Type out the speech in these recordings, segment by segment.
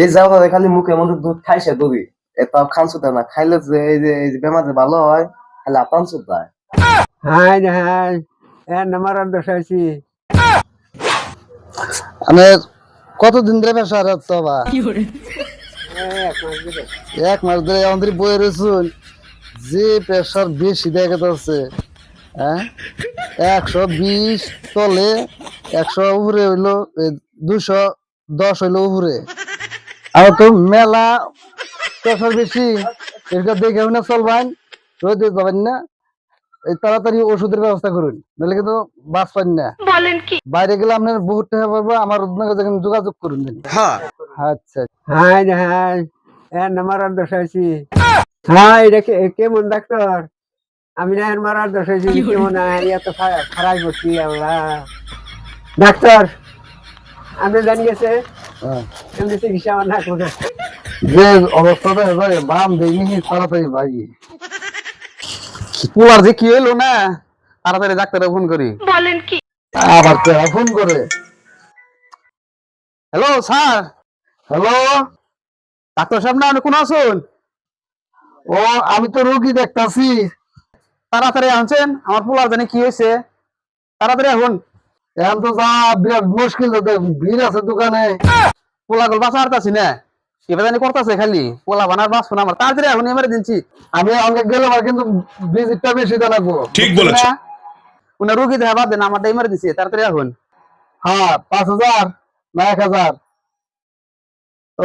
এই যাও না খালি মুখের মধ্যে দুধ খাইছে দুবি এটা খানসুতে না খাইলে যে এই যে বেমার যে ভালো হয় খালি আপান সুতায়। হাই হাই নাম্বার দশাইছি মানে কতদিন ধরে প্রেশার তো বা এক মাস ধরে আমাদের বইয়ে রয়েছুন যে প্রেশার বেশি দেখা যাচ্ছে। হ্যাঁ 120 তলে 100 উপরে হইলো 210 হইলো উপরে আর তো মেলা প্রেশার বেশি এটা দেখে না চলবেন রোদে যাবেন না এই তাড়াতাড়ি ওষুধের ব্যবস্থা করুন নাহলে কিন্তু বাঁচ পান না। বাইরে গেলে আপনার বহুত টাকা পাবো আমার যোগাযোগ করুন। আচ্ছা হাই হাই নাম্বার দশাইছি হাই এটা কেমন ডাক্তার? আমি না মারার দশাইছি কেমন এত খারাপ করছি আল্লাহ ডাক্তার আপনি জানি গেছে এমনি চিকিৎসা আমার না করে যে অবস্থাটা এবারে বাম দেয়নি তাড়াতাড়ি ভাই পুয়ার যে কি হইলো না তাড়াতাড়ি ডাক্তারে ফোন করি। বলেন কি? আবার ফোন করে হ্যালো স্যার হ্যালো ডাক্তার সাহেব না আপনি কোন আছেন? ও আমি তো রোগী দেখতাছি তাড়াতাড়ি আনছেন আমার পোলার জানি কি হয়েছে তাড়াতাড়ি এখন এখন তো যা বিরাট মুশকিল ভিড় আছে দোকানে পোলা গল বাঁচা হারতাছি না এবার জানি করতেছে খালি পোলা বানার বাঁচবো না আমার তাড়াতাড়ি এখন এমার্জেন্সি আমি অনেক গেলে কিন্তু ভিজিটটা বেশি জানাবো। ঠিক বলেছো উনি রোগী দেখা বাদ দেন আমারটা এমার্জেন্সি তাড়াতাড়ি এখন। হ্যাঁ 5000 না 1000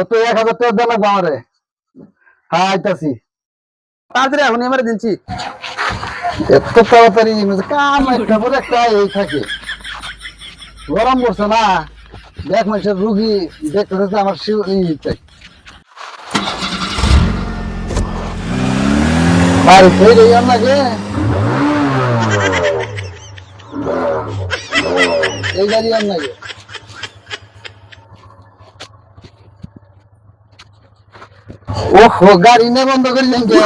তো 1000 টাকা দেন লাগবে আমারে। হ্যাঁ আইতাছি তাড়াতাড়ি এখন এমার্জেন্সি এত তাড়াতাড়ি কাম একটা পরে একটা এই থাকে গরম করছে না দেখ মানুষের রুগী দেখতে আমার বাড়ি ফেরে লাগে এই গাড়ি আর লাগে ওহো গাড়ি না বন্ধ করলেন কে?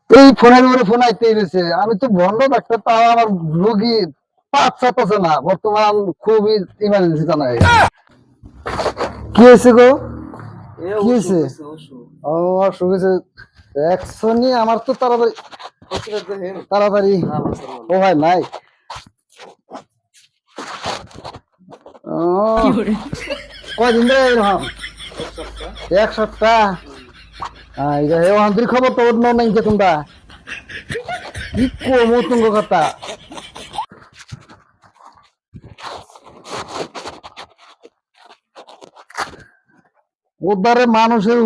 এই ফোনের উপরে ফোন আইতে গেছে আমি তো বন্ধ ডাক্তার তাও আমার রোগী পাচ্ছে না বর্তমান খুবই ইমার্জেন্সি জানাই। কি হয়েছে গো? কি হয়েছে? ও অসুখ হয়েছে একশনি আমার তো তাড়াতাড়ি তাড়াতাড়ি ও ভাই নাই কয়দিন ধরে এরকম? এক সপ্তাহ খবর তো অন্য নাই যে তোমরা কি কমো তুঙ্গ কথা ওদারে মানুষের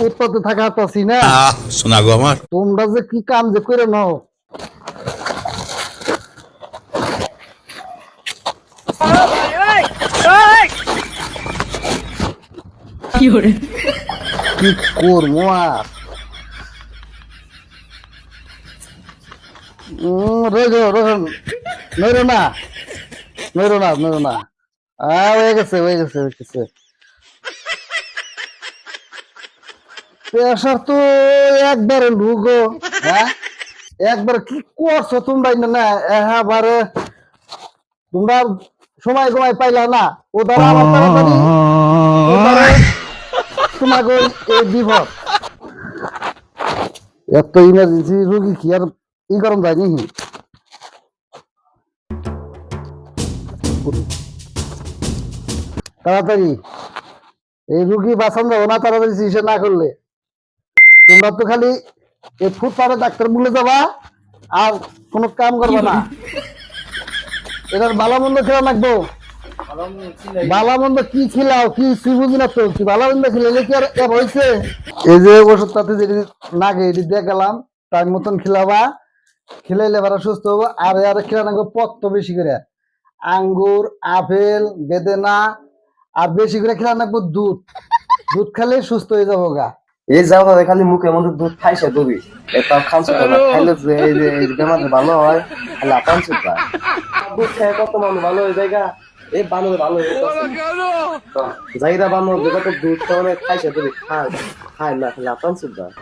উৎপাতে থাকা পাচ্ছি না শোনা গো আমার তোমরা যে কি কাম যে করে নাও কি করবো আর নইরো না হয়ে গেছে প্রেশার তো একবারে লুগো। হ্যাঁ একবার কি করছো তোমরা না এবারে তোমরা সময় কমাই পাইলা না ও দ্বারা আমার তাড়াতাড়ি তোমাকে এই বিপদ এত ইমার্জেন্সি রোগী কি আর ই গরম যায় নি তাড়াতাড়ি এই রুগী বাঁচান যাবো না তাড়াতাড়ি চিকিৎসা না করলে। তোমরা তো খালি এই ফুটপাতে ডাক্তার বলে যাবা আর কোনো কাম করবে না। এটার ভালো মন্দ খেলা লাগবো ভালো মন্দ কি খিলাও কি বুঝি না তো কি ভালো মন্দ খিলাইলে কি আর হয়েছে? এই যে ওষুধটাতে যেটি নাগে এটি দিয়ে গেলাম টাইম মতন খিলাবা খিলাইলে এবার সুস্থ হবো আর আর খিলা নাগবো পত্ত বেশি করে আঙ্গুর আপেল বেদেনা আর বেশি করে খিলা নাগবো দুধ খেলে সুস্থ হয়ে যাবো গা। এই যাও না খালি মুখের মধ্যে দুধ খাইছে দুবি এটা খানসুতে না খাইলে যে এই যে বেমার যে ভালো হয় খালি আপান সুতায়। দুধ খেয়ে কত মানুষ ভালো হয়ে যায় গা এই বানর ভালো হয়ে যাইরা বানর যেটা তো দুধ খাইছে দুবি খায় না খালি আপান সুতায়।